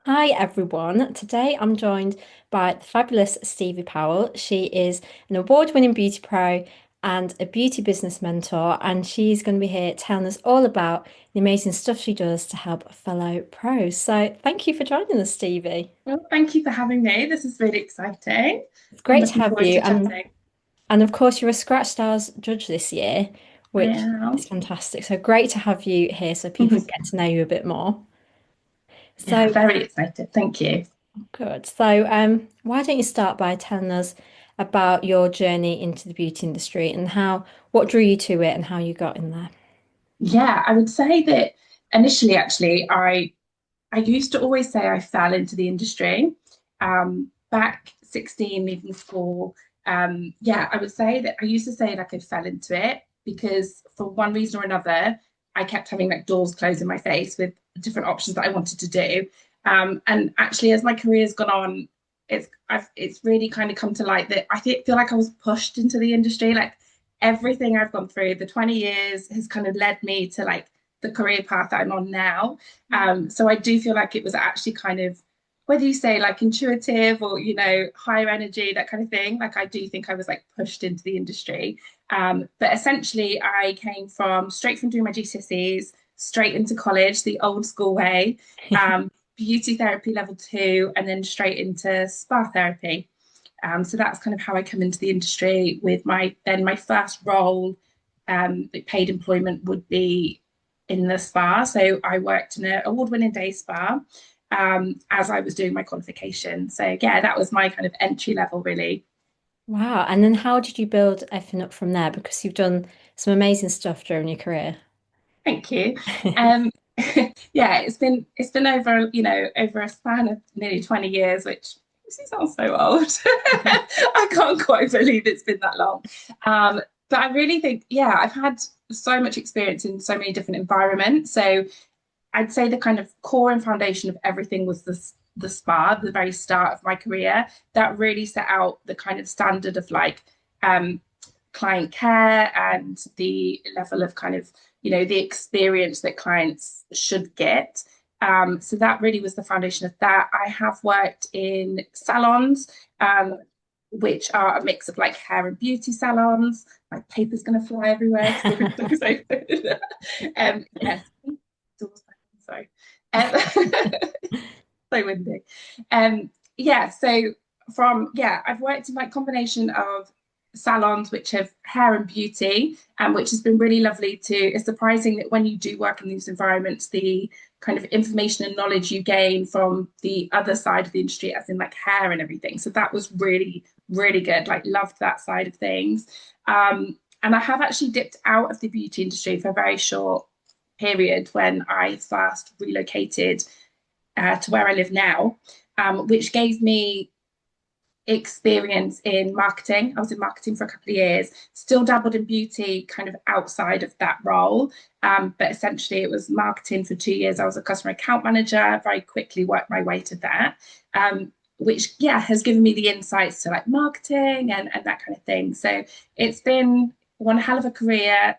Hi everyone. Today I'm joined by the fabulous Stevie Powell. She is an award-winning beauty pro and a beauty business mentor, and she's going to be here telling us all about the amazing stuff she does to help fellow pros. So thank you for joining us, Stevie. Well, thank you for having me. This is really exciting. It's I'm great to looking have forward you. to And chatting. and of course you're a Scratch Stars judge this year, I which is am. fantastic. So great to have you here so people get to know you a bit more. Yeah, So very excited. Thank you. good. So, why don't you start by telling us about your journey into the beauty industry and what drew you to it and how you got in there? Yeah, I would say that initially, actually, I used to always say I fell into the industry. Back 16, leaving school. Yeah, I would say that I used to say like I fell into it because for one reason or another, I kept having like doors closed in my face with different options that I wanted to do. And actually, as my career's gone on, it's really kind of come to light that feel like I was pushed into the industry. Like everything I've gone through, the 20 years has kind of led me to like the career path that I'm on now. So I do feel like it was actually kind of whether you say like intuitive or higher energy, that kind of thing. Like I do think I was like pushed into the industry. But essentially, I came from straight from doing my GCSEs straight into college, the old school way, beauty therapy level 2, and then straight into spa therapy. So that's kind of how I come into the industry with my first role, paid employment would be in the spa. So I worked in an award-winning day spa as I was doing my qualification. So yeah, that was my kind of entry level really. Wow. And then how did you build everything up from there? Because you've done some amazing stuff during your career. Thank you. Um, yeah, it's been over over a span of nearly 20 years, which sounds so old. I can't quite believe it's been that long. But I really think, yeah, I've had so much experience in so many different environments. So I'd say the kind of core and foundation of everything was the spa, the very start of my career. That really set out the kind of standard of like um, client care and the level of kind of the experience that clients should get. So that really was the foundation of that. I have worked in salons, which are a mix of like hair and beauty salons. My paper's going to fly everywhere because the window's open. Yes, sorry. So windy. Yeah, so I've worked in like combination of salons which have hair and beauty, and which has been really lovely to. It's surprising that when you do work in these environments, the kind of information and knowledge you gain from the other side of the industry, as in like hair and everything. So that was really, really good. Like loved that side of things. And I have actually dipped out of the beauty industry for a very short period when I first relocated to where I live now, which gave me experience in marketing. I was in marketing for a couple of years, still dabbled in beauty kind of outside of that role. But essentially, it was marketing for 2 years. I was a customer account manager, very quickly worked my way to that. Which has given me the insights to like marketing and that kind of thing. So it's been one hell of a career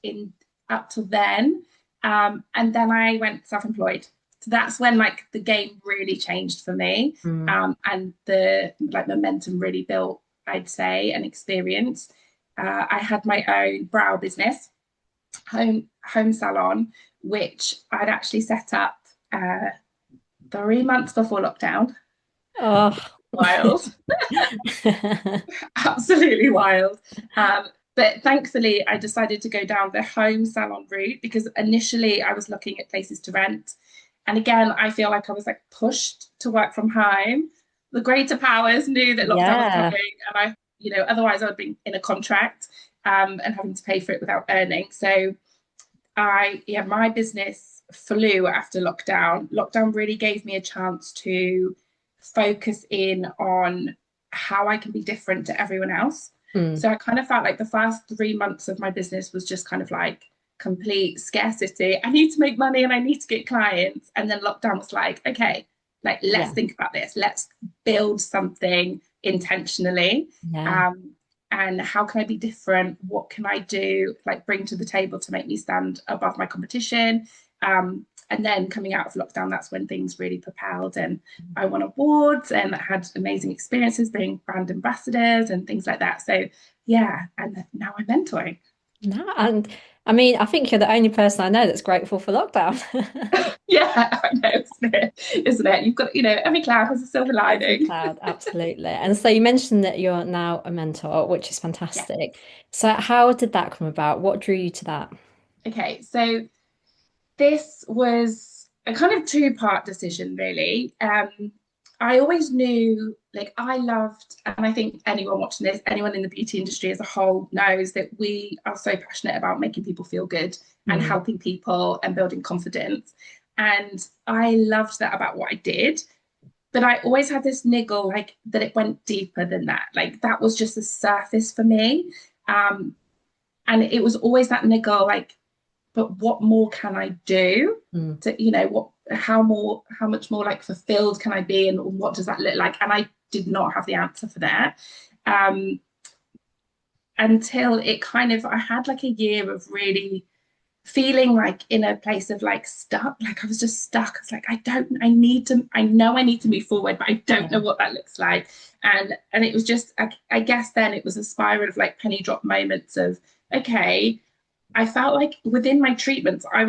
in up to then. And then I went self-employed. So that's when like the game really changed for me. Mm. And the like momentum really built, I'd say, and experience. I had my own brow business, home salon, which I'd actually set up 3 months before lockdown. Oh. Wild. Absolutely wild. But thankfully, I decided to go down the home salon route because initially I was looking at places to rent. And again, I feel like I was like pushed to work from home. The greater powers knew that lockdown was coming, Yeah. and otherwise I would be in a contract and having to pay for it without earning. So my business flew after lockdown. Lockdown really gave me a chance to focus in on how I can be different to everyone else. Mm. So I kind of felt like the first 3 months of my business was just kind of like complete scarcity. I need to make money and I need to get clients. And then lockdown was like, okay, like let's Yeah. think about this. Let's build something intentionally. Yeah. Um, and how can I be different? What can I do, like bring to the table to make me stand above my competition? And then coming out of lockdown, that's when things really propelled, and I won awards and had amazing experiences being brand ambassadors and things like that. So yeah, and now I'm mentoring. No, and I mean, I think you're the only person I know that's grateful for lockdown. Yeah, I know, isn't it? Isn't it? You've got, every cloud has a silver Every lining. cloud, absolutely. And so you mentioned that you're now a mentor, which is Yeah. fantastic. So how did that come about? What drew you to that? Okay. So this was a kind of two-part decision, really. I always knew, like, I loved, and I think anyone watching this, anyone in the beauty industry as a whole knows that we are so passionate about making people feel good and Mm, helping people and building confidence. And I loved that about what I did. But I always had this niggle, like, that it went deeper than that. Like, that was just the surface for me. Um, and it was always that niggle, like, but what more can I do mm, to, how much more like fulfilled can I be, and what does that look like? And I did not have the answer for that. Um, until it kind of, I had like a year of really feeling like in a place of like stuck, like I was just stuck. It's like, I know I need to move forward, but I don't know yeah. what that looks like. And it was just, I guess then it was a spiral of like penny drop moments of, okay, I felt like within my treatments, I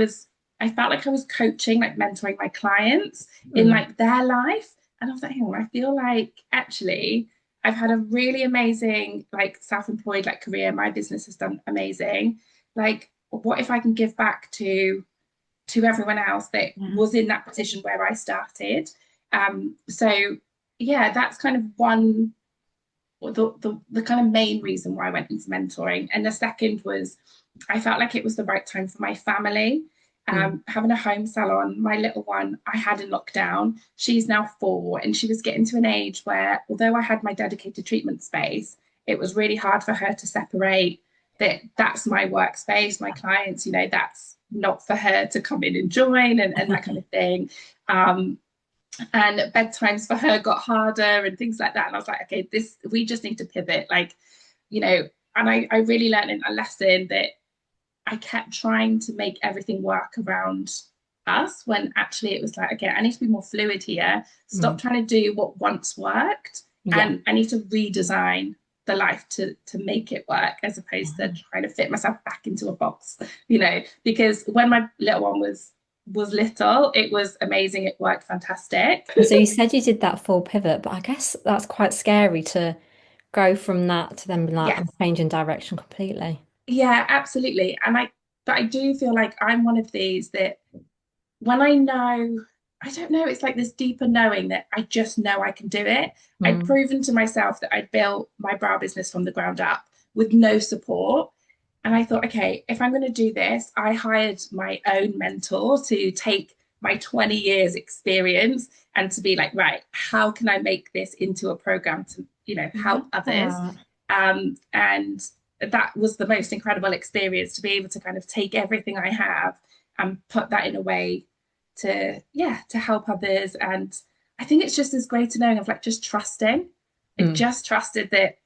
felt like I was coaching, like mentoring my clients in Mm, like their life. And I was like, hang on, I feel like actually I've had a really amazing, like self-employed like career. My business has done amazing. Like, what if I can give back to everyone else that yeah. was in that position where I started? So yeah, that's kind of one the kind of main reason why I went into mentoring. And the second was I felt like it was the right time for my family. Mm, Having a home salon, my little one, I had in lockdown. She's now 4, and she was getting to an age where, although I had my dedicated treatment space, it was really hard for her to separate that that's my workspace, my clients, that's not for her to come in and join and that kind of thing. Um, and bedtimes for her got harder and things like that. And I was like, okay, this we just need to pivot, like, and I really learned a lesson that I kept trying to make everything work around us when actually it was like, okay, I need to be more fluid here. mm, Stop trying to do what once worked, yeah. and I need to redesign the life to make it work as opposed to trying to fit myself back into a box, because when my little one was little, it was amazing. It worked fantastic. And so you said you did that full pivot, but I guess that's quite scary to go from that to then be like, I'm Yes. changing direction completely. Yeah, absolutely. But I do feel like I'm one of these that when I know, I don't know, it's like this deeper knowing that I just know I can do it. I'd Mm, proven to myself that I'd built my brow business from the ground up with no support. And I thought, okay, if I'm going to do this, I hired my own mentor to take my 20 years experience and to be like, right, how can I make this into a program to, love help others? that. And that was the most incredible experience to be able to kind of take everything I have and put that in a way to, yeah, to help others. And I think it's just this greater knowing of like just trusting. I Mm, just trusted that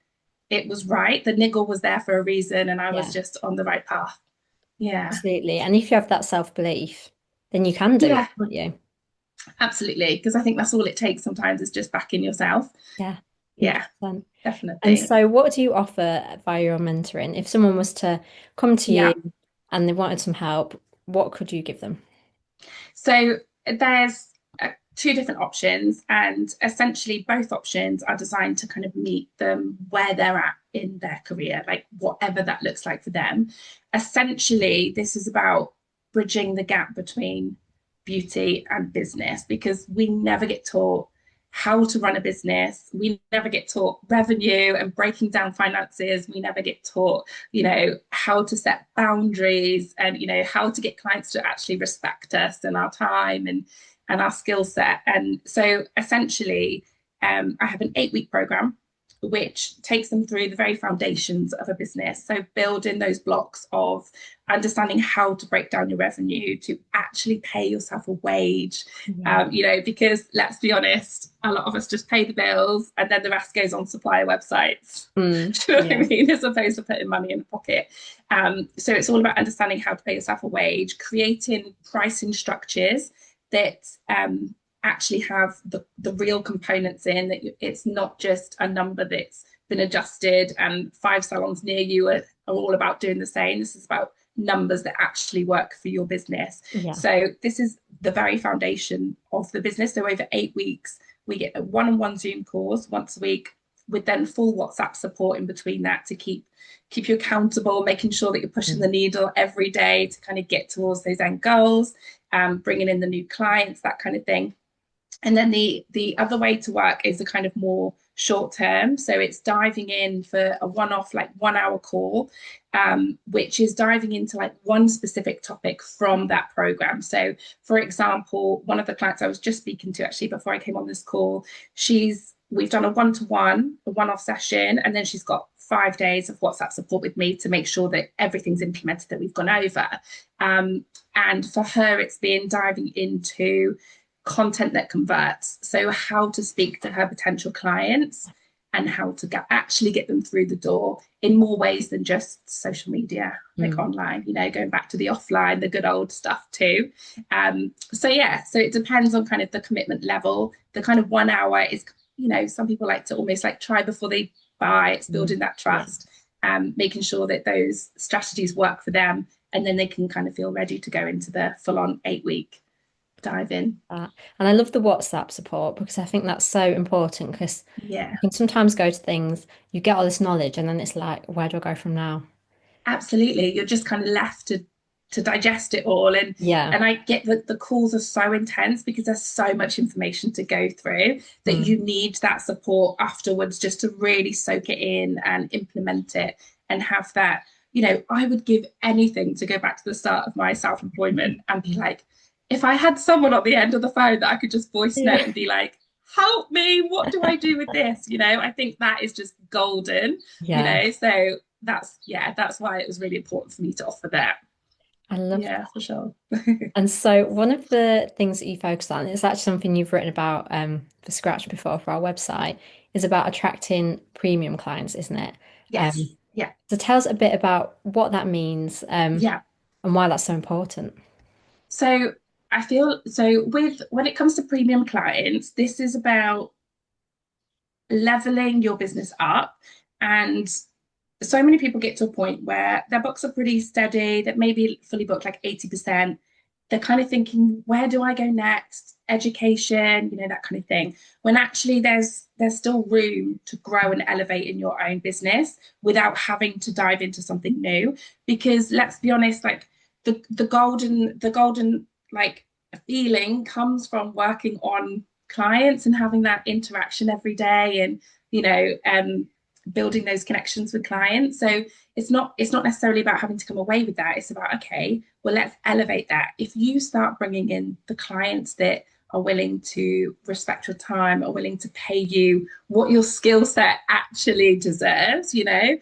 it was right. The niggle was there for a reason, and I was yeah, just on the right path. Yeah. absolutely. And if you have that self-belief, then you can do it, Yeah, can't you? absolutely. Because I think that's all it takes sometimes is just backing yourself. Yeah, Yeah, 100%. And definitely. so what do you offer via your mentoring? If someone was to come to Yeah. you and they wanted some help, what could you give them? So there's two different options, and essentially both options are designed to kind of meet them where they're at in their career, like whatever that looks like for them. Essentially, this is about bridging the gap between beauty and business because we never get taught how to run a business. We never get taught revenue and breaking down finances. We never get taught how to set boundaries and how to get clients to actually respect us and our time and our skill set. And so essentially I have an 8-week program which takes them through the very foundations of a business. So building those blocks of understanding how to break down your revenue, to actually pay yourself a wage, Yeah. because let's be honest, a lot of us just pay the bills and then the rest goes on supplier websites. Do you know what I Yeah. mean? As opposed to putting money in the pocket. So it's all about understanding how to pay yourself a wage, creating pricing structures that actually have the real components in, that it's not just a number that's been adjusted and 5 salons near you are all about doing the same. This is about numbers that actually work for your business. Yeah. So this is the very foundation of the business. So over 8 weeks, we get a one-on-one Zoom calls once a week with then full WhatsApp support in between that to keep you accountable, making sure that you're pushing the Mm. needle every day to kind of get towards those end goals, bringing in the new clients, that kind of thing. And then the other way to work is a kind of more short term. So it's diving in for a one-off, like 1 hour call, which is diving into like one specific topic from that program. So for example, one of the clients I was just speaking to actually before I came on this call, we've done a one-to-one, a one-off session, and then she's got 5 days of WhatsApp support with me to make sure that everything's implemented that we've gone over. And for her, it's been diving into content that converts. So how to speak to her potential clients and how to actually get them through the door in more ways than just social media, like Mm. online, going back to the offline, the good old stuff too. So yeah, so it depends on kind of the commitment level. The kind of 1 hour is, some people like to almost like try before they buy. It's Mm. building that Yeah. trust, making sure that those strategies work for them. And then they can kind of feel ready to go into the full on 8 week dive in. That. And I love the WhatsApp support because I think that's so important because Yeah, you can sometimes go to things, you get all this knowledge, and then it's like, where do I go from now? absolutely. You're just kind of left to digest it all. And Yeah. I get that the calls are so intense because there's so much information to go through that Mm. you need that support afterwards just to really soak it in and implement it and have that. I would give anything to go back to the start of my self-employment and be like, if I had someone on the end of the phone that I could just voice note Yeah. and be like, help me, what do I do with this? I think that is just golden, Yeah. so that's why it was really important for me to offer that. I love Yeah, that. for sure. And so one of the things that you focus on is actually something you've written about for Scratch before for our website is about attracting premium clients, isn't it? Yes. Yeah. So tell us a bit about what that means Yeah. and why that's so important. So I feel so with when it comes to premium clients, this is about leveling your business up. And so many people get to a point where their books are pretty steady, that maybe fully booked like 80%. They're kind of thinking, where do I go next? Education, that kind of thing. When actually there's still room to grow and elevate in your own business without having to dive into something new. Because let's be honest, like the golden like feeling comes from working on clients and having that interaction every day and you know building those connections with clients. So it's not necessarily about having to come away with that. It's about, okay, well, let's elevate that. If you start bringing in the clients that are willing to respect your time, are willing to pay you what your skill set actually deserves, then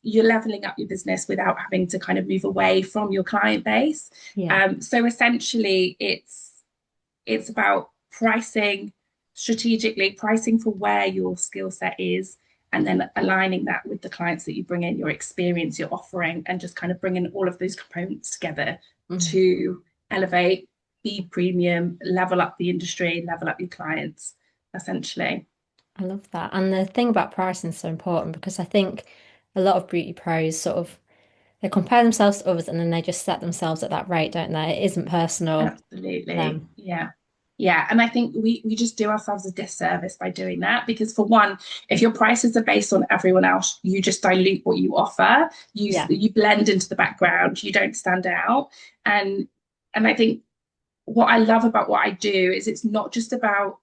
you're leveling up your business without having to kind of move away from your client base. Yeah. So essentially it's about pricing strategically, pricing for where your skill set is, and then aligning that with the clients that you bring in, your experience, your offering, and just kind of bringing all of those components together Mhm. to elevate, be premium, level up the industry, level up your clients, essentially. I love that. And the thing about pricing is so important because I think a lot of beauty pros sort of they compare themselves to others and then they just set themselves at that rate, don't they? It isn't personal to Absolutely. them. Yeah. Yeah. And I think we just do ourselves a disservice by doing that because for one, if your prices are based on everyone else, you just dilute what you offer. You Yeah. you blend into the background, you don't stand out. And I think what I love about what I do is it's not just about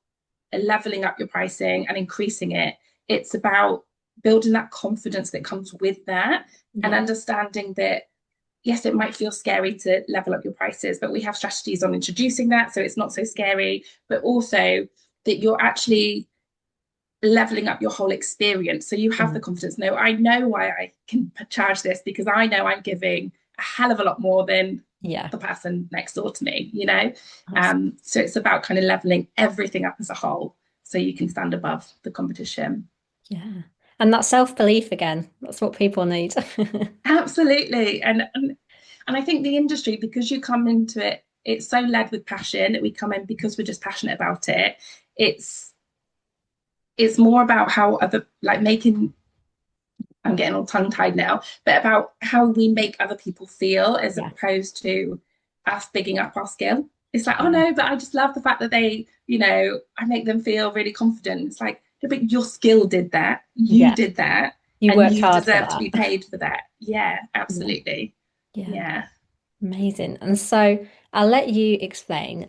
leveling up your pricing and increasing it. It's about building that confidence that comes with that and Yeah. understanding that yes, it might feel scary to level up your prices, but we have strategies on introducing that so it's not so scary, but also that you're actually leveling up your whole experience. So you have the Mm. confidence. No, I know why I can charge this because I know I'm giving a hell of a lot more than Yeah, the person next door to me, you know? absolutely. So it's about kind of leveling everything up as a whole so you can stand above the competition. Yeah. And that self-belief again, that's what people need. Absolutely. And I think the industry, because you come into it, it's so led with passion that we come in because we're just passionate about it. It's it's more about how other like making I'm getting all tongue tied now, but about how we make other people feel as Yeah, opposed to us bigging up our skill. It's like, oh yeah, no, but I just love the fact that I make them feel really confident. It's like, no, but your skill did that, you yeah. did that, You and worked you hard for deserve to that. be paid for that. Yeah, Yeah, absolutely. yeah. Yeah. Amazing. And so I'll let you explain.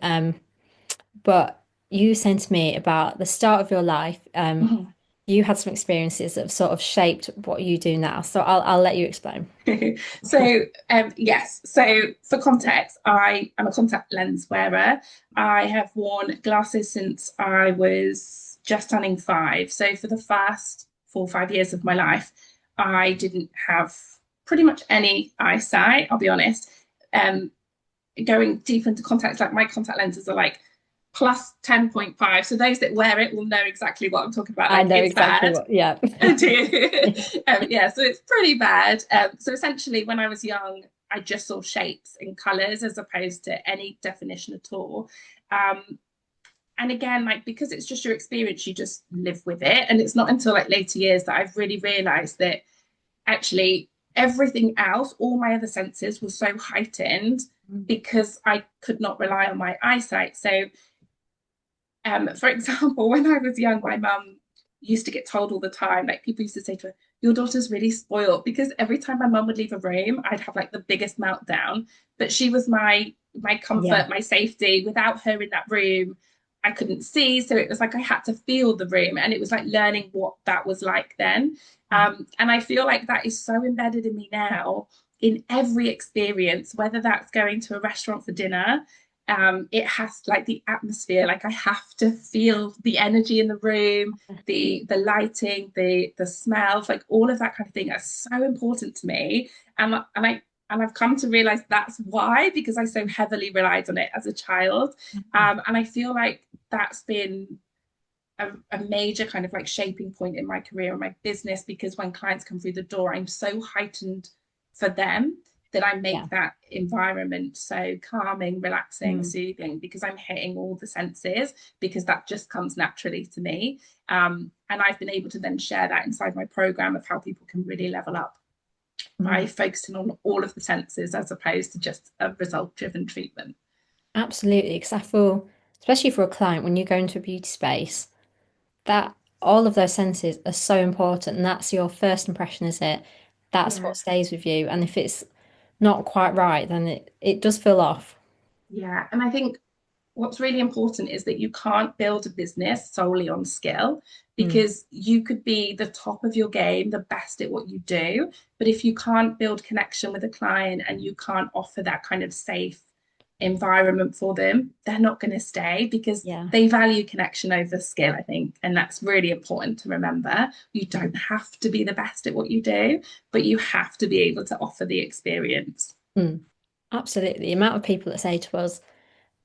But you sent to me about the start of your life. You had some experiences that have sort of shaped what you do now. So I'll let you explain. So yes, so for context, I am a contact lens wearer. I have worn glasses since I was just turning 5. So for the first 4 or 5 years of my life, I didn't have pretty much any eyesight, I'll be honest. um Going deep into contacts, like my contact lenses are like plus 10.5, so those that wear it will know exactly what I'm talking about. I Like, know it's exactly bad. what, yeah. Do. Yeah, so it's pretty bad. So essentially, when I was young, I just saw shapes and colors as opposed to any definition at all. Um, and again, like, because it's just your experience, you just live with it. And it's not until like later years that I've really realized that actually everything else, all my other senses, were so heightened because I could not rely on my eyesight. So for example, when I was young, my mum used to get told all the time, like people used to say to her, your daughter's really spoiled, because every time my mum would leave a room, I'd have like the biggest meltdown. But she was my Yeah. comfort, my safety. Without her in that room, I couldn't see. So it was like I had to feel the room. And it was like learning what that was like then. Yeah. And I feel like that is so embedded in me now in every experience, whether that's going to a restaurant for dinner. It has like the atmosphere, like I have to feel the energy in the room, the lighting, the smells, like all of that kind of thing are so important to me. And I've come to realize that's why, because I so heavily relied on it as a child. And I feel like that's been a major kind of like shaping point in my career and my business, because when clients come through the door, I'm so heightened for them that I Yeah. make that environment so calming, relaxing, Mm. soothing, because I'm hitting all the senses, because that just comes naturally to me. And I've been able to then share that inside my program of how people can really level up by Mm. focusing on all of the senses as opposed to just a result driven treatment. Absolutely. Because I feel, especially for a client, when you go into a beauty space, that all of those senses are so important. And that's your first impression, is it? That's Yeah. what stays with you. And if it's not quite right, then it does feel off. Yeah. And I think what's really important is that you can't build a business solely on skill, Mm. because you could be the top of your game, the best at what you do. But if you can't build connection with a client and you can't offer that kind of safe environment for them, they're not going to stay, because Yeah. they value connection over skill, I think. And that's really important to remember. You don't have to be the best at what you do, but you have to be able to offer the experience. Mm. Absolutely. The amount of people that say to us,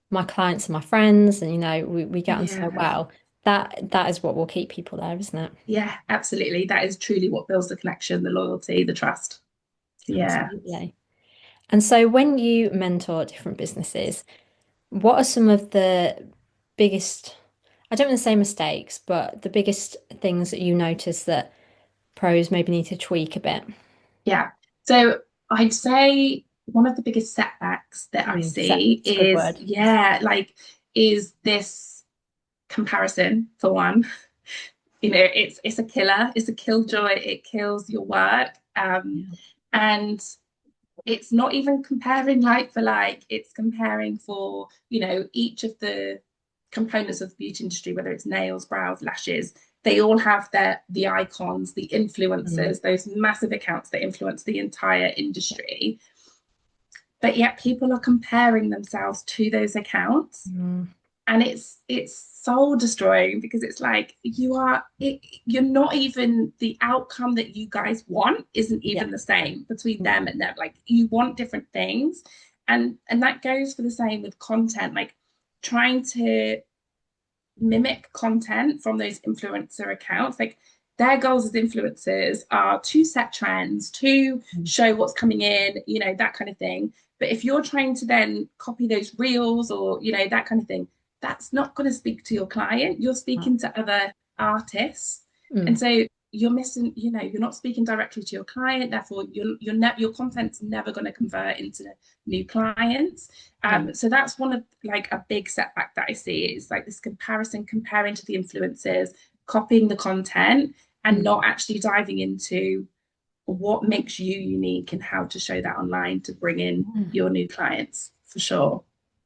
my clients are my friends, and we get on so Yeah. well. That is what will keep people there, isn't it? Yeah, absolutely. That is truly what builds the connection, the loyalty, the trust. Yeah. Absolutely. And so when you mentor different businesses, what are some of the biggest, I don't want to say mistakes, but the biggest things that you notice that pros maybe need to tweak a bit? Yeah. So I'd say one of the biggest setbacks that I Set, see it's a good is, word. yeah, like, is this comparison for one. It's a killer, it's a killjoy, it kills your work. Yeah. And it's not even comparing like for like, it's comparing for, each of the components of the beauty industry, whether it's nails, brows, lashes. They all have the icons, the Mm. influencers, those massive accounts that influence the entire industry. But yet people are comparing themselves to those accounts. Mm. and it's soul destroying because it's like you're not even the outcome that you guys want isn't Yeah. even the same between them No. and them. Like you want different things, and that goes for the same with content. Like trying to mimic content from those influencer accounts. Like their goals as influencers are to set trends, to Mm. show what's coming in, that kind of thing. But if you're trying to then copy those reels or, that kind of thing, that's not going to speak to your client. You're No. speaking to other artists. And Mm. so you're missing, you're not speaking directly to your client. Therefore, your content's never going to convert into new clients. Yeah. So that's one of like a big setback that I see is like this comparison, comparing to the influencers, copying the content, and Mm. not actually diving into what makes you unique and how to show that online to bring in Mm. your new clients for sure.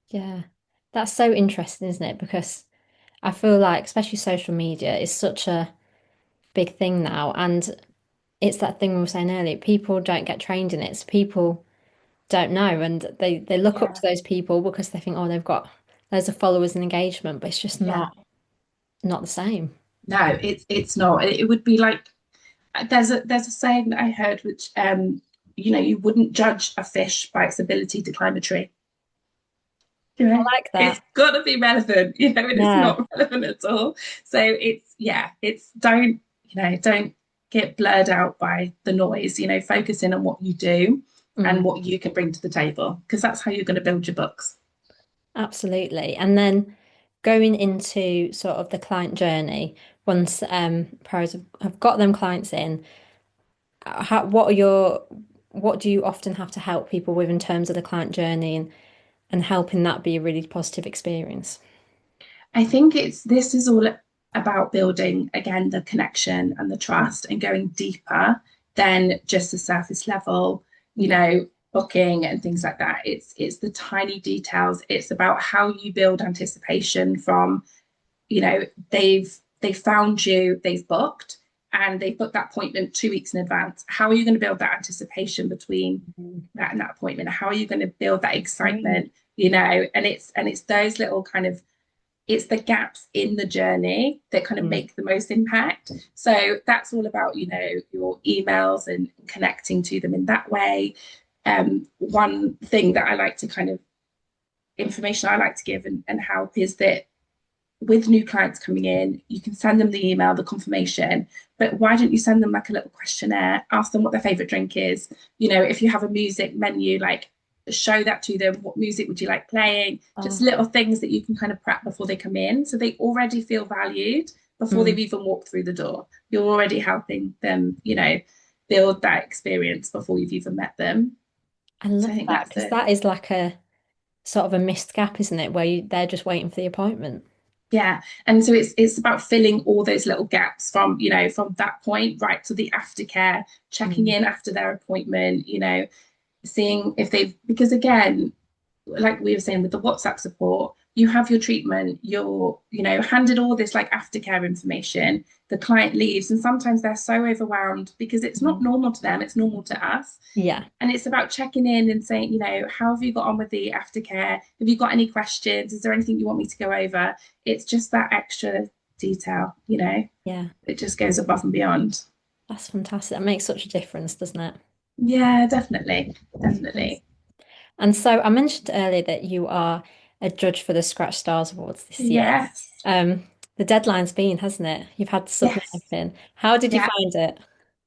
Yeah. That's so interesting, isn't it? Because I feel like, especially social media, is such a big thing now. And it's that thing we were saying earlier, people don't get trained in it. So people don't know. And they look up to Yeah, those people because they think, oh, they've got loads of followers and engagement, but it's just yeah. not the same. No, it's not. It would be like there's a saying that I heard which you wouldn't judge a fish by its ability to climb a tree. I Yeah, like it's that. got to be relevant, and it's Yeah. not relevant at all. So it's don't get blurred out by the noise, focus in on what you do and Mm. what you can bring to the table, because that's how you're going to build your books. Absolutely. And then going into sort of the client journey, once pros have got them clients in, what do you often have to help people with in terms of the client journey and helping that be a really positive experience? I think this is all about building again the connection and the trust and going deeper than just the surface level, Yeah. booking and things like that. It's the tiny details. It's about how you build anticipation from, you know, they've found you, they've booked, and they've booked that appointment 2 weeks in advance. How are you going to build that anticipation between Mhm. that and that appointment? How are you going to build that Great. excitement? And it's those little kind of it's the gaps in the journey that kind of Mm. make the most impact. So that's all about, your emails and connecting to them in that way. One thing that I like to kind of information I like to give and help is that with new clients coming in, you can send them the email, the confirmation, but why don't you send them like a little questionnaire? Ask them what their favorite drink is. If you have a music menu, like show that to them. What music would you like playing? Just Oh. little things that you can kind of prep before they come in. So they already feel valued before they've Mm. even walked through the door. You're already helping them, build that experience before you've even met them. I So I love think that that's because it. that is like a sort of a missed gap, isn't it? Where they're just waiting for the appointment. Yeah. And so it's about filling all those little gaps from that point right to the aftercare, checking Mm. in after their appointment, seeing if they've because again, like we were saying with the WhatsApp support, you have your treatment, you're, handed all this like aftercare information. The client leaves, and sometimes they're so overwhelmed because it's not Mm. normal to them, it's normal to us. Yeah. And it's about checking in and saying, how have you got on with the aftercare? Have you got any questions? Is there anything you want me to go over? It's just that extra detail, Yeah. it just goes above and beyond. That's fantastic. That makes such a difference, doesn't it? Yeah, definitely. It does. Definitely. And so I mentioned earlier that you are a judge for the Scratch Stars Awards this year. Yes. The deadline's been, hasn't it? You've had to submit Yes. everything. How did you Yeah. find it?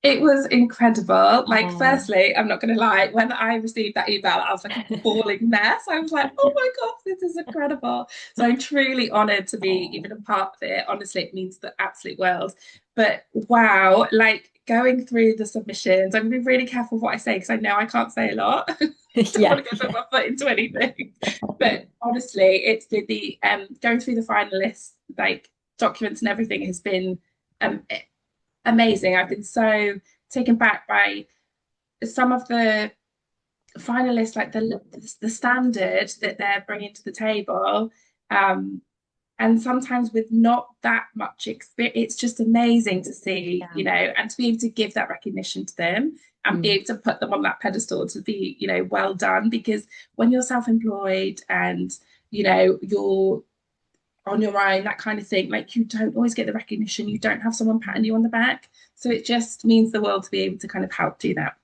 It was incredible. Like, Oh. firstly, I'm not going to lie, when I received that email, I was like a bawling mess. I was like, oh my gosh, this is incredible. So I'm truly honored to be Oh. even a part of it. Honestly, it means the absolute world. But wow, like going through the submissions, I'm going to be really careful what I say because I know I can't say a lot. Don't Yeah, want to go put yeah. my foot into anything. But honestly, it's the going through the finalists, like documents and everything has been um, amazing. I've been so taken back by some of the finalists, like the standard that they're bringing to the table. Um, and sometimes with not that much experience, it's just amazing to see, Yeah. and to be able to give that recognition to them and be Mm. able to put them on that pedestal to be, well done. Because when you're self-employed and, you're on your own, that kind of thing. Like you don't always get the recognition, you don't have someone patting you on the back. So it just means the world to be able to kind of help do that.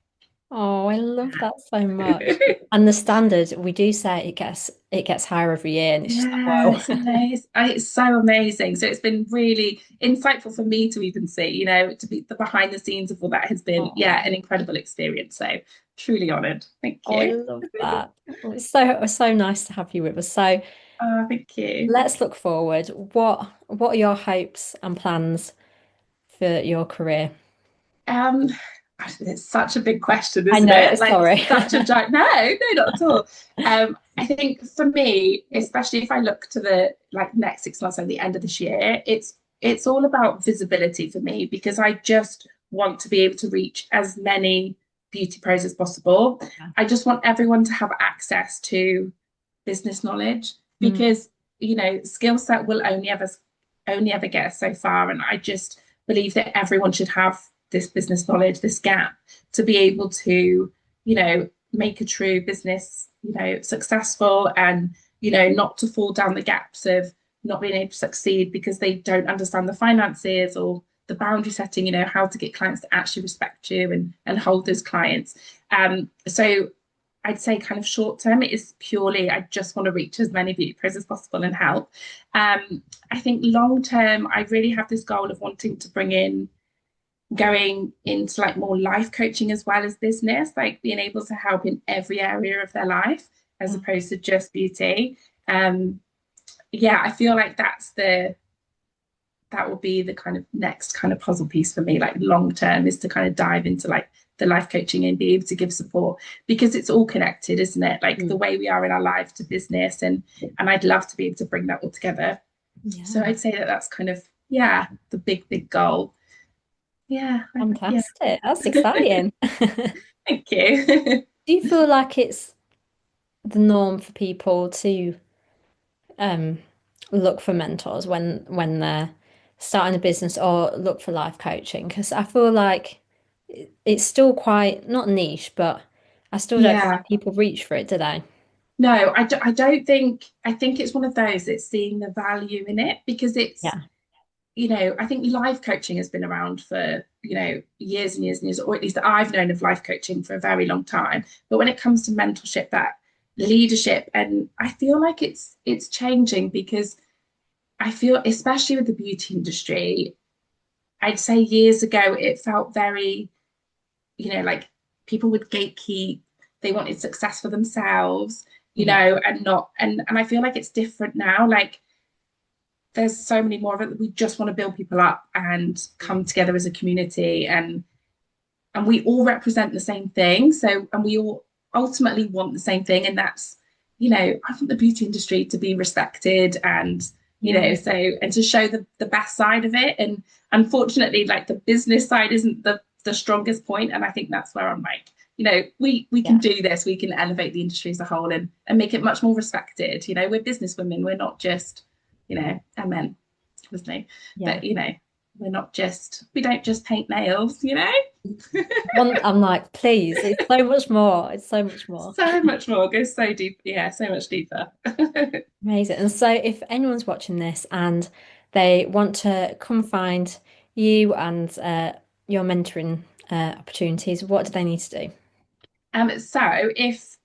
Oh, I love that so much. And the standard, we do say it gets higher every year, and it's just like, Yeah, whoa. it's amazing. It's so amazing. So it's been really insightful for me to even see, to be the behind the scenes of all that has been, Oh, yeah, an incredible experience. So truly honored. Thank oh, I you. love that. Oh, it's so nice to have you with us. So Oh, thank you. let's look forward. What are your hopes and plans for your career? Um, it's such a big question, I isn't know, it? Like sorry. such a giant. No, no, not at all. I think for me, especially if I look to the like next 6 months and the end of this year, it's all about visibility for me because I just want to be able to reach as many beauty pros as possible. I just want everyone to have access to business knowledge Mm, because skill set will only ever get us so far, and I just believe that everyone should have this business knowledge, this gap, to be able to, make a true business, successful, and not to fall down the gaps of not being able to succeed because they don't understand the finances or the boundary setting, how to get clients to actually respect you and hold those clients. So I'd say kind of short term, it is purely I just want to reach as many beauty pros as possible and help. I think long term, I really have this goal of wanting to bring in going into like more life coaching as well as business, like being able to help in every area of their life as mm, opposed to just beauty. Um, yeah, I feel like that will be the kind of next kind of puzzle piece for me, like long term, is to kind of dive into like the life coaching and be able to give support because it's all connected, isn't it? Like the mm. way we are in our life to business, and I'd love to be able to bring that all together. So Yeah, I'd say that that's kind of, yeah, the big goal. Yeah, yeah. fantastic. That's exciting. Thank you. Do you feel like it's the norm for people to um, look for mentors when they're starting a business or look for life coaching? Because I feel like it's still quite not niche, but I still don't feel Yeah. like people reach for it, do they? No, I don't think, I think it's one of those that's seeing the value in it because it's, Yeah. I think life coaching has been around for, years and years and years, or at least I've known of life coaching for a very long time. But when it comes to mentorship, that leadership, and I feel like it's changing because I feel, especially with the beauty industry, I'd say years ago it felt very, like people would gatekeep, they wanted success for themselves, Yeah. and not and I feel like it's different now. Like there's so many more of it that we just want to build people up and come together as a community, and we all represent the same thing. So and we all ultimately want the same thing, and that's, I want the beauty industry to be respected and Yeah. so and to show the best side of it. And unfortunately, like the business side isn't the strongest point, and I think that's where I'm like, we can Yeah. do this, we can elevate the industry as a whole and make it much more respected. We're business women, we're not just, and men, obviously, Yeah. but we don't just paint nails. I'm like, please, it's so much more. It's so much more. So much more, goes so deep, yeah, so much deeper. Amazing. And so if anyone's watching this and they want to come find you and your mentoring opportunities, what do they need to do?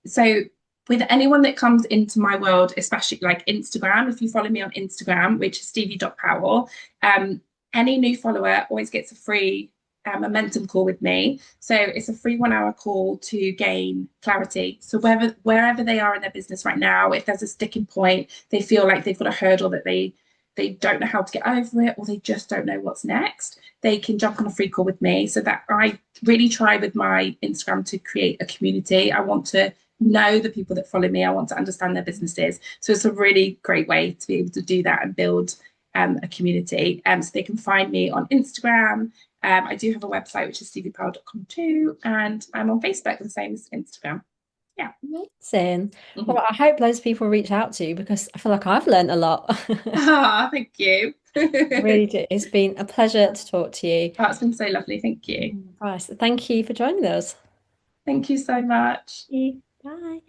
So with anyone that comes into my world, especially like Instagram, if you follow me on Instagram, which is Stevey.Powell, um, any new follower always gets a free momentum call with me. So it's a free 1 hour call to gain clarity. So wherever they are in their business right now, if there's a sticking point, they feel like they've got a hurdle that they don't know how to get over it, or they just don't know what's next, they can jump on a free call with me. So that I really try with my Instagram to create a community. I want to know the people that follow me. I want to understand their businesses. So it's a really great way to be able to do that and build a community. So they can find me on Instagram. I do have a website, which is steviepower.com too. And I'm on Facebook, the same as Instagram. Yeah. Amazing. Mm-hmm. Well, I hope those people reach out to you because I feel like I've learned a lot. Ah, thank you. Really do. It's been a pleasure to talk to you. That's been so lovely. Thank you. Right, so thank you for joining us. Thank you so much. Thank you. Bye.